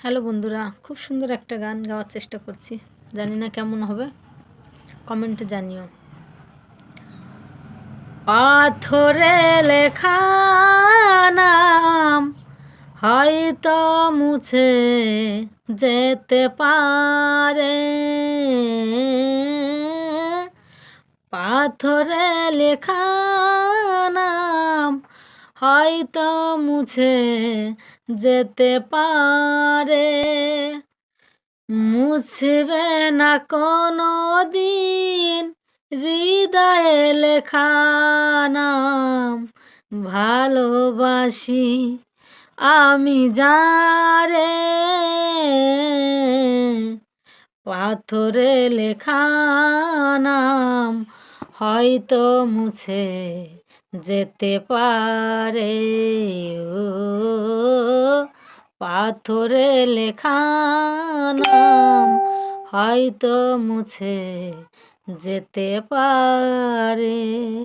Hello বন্ধুরা, খুব সুন্দর একটা গান গাওয়ার চেষ্টা করছি। জানি না কেমন হবে, কমেন্টে জানিও। পাথরে লেখা নাম হয়তো মুছে যেতে পারে, পাথরে লেখা নাম হয়তো মুছে যেতে পারে, মুছবে না কোনো দিন হৃদয়ে লেখা নাম। ভালোবাসি আমি যারে, পাথরে লেখা নাম হয়তো মুছে যেতে পারে। ও পাথরে লেখা নাম হয়তো মুছে যেতে পারে।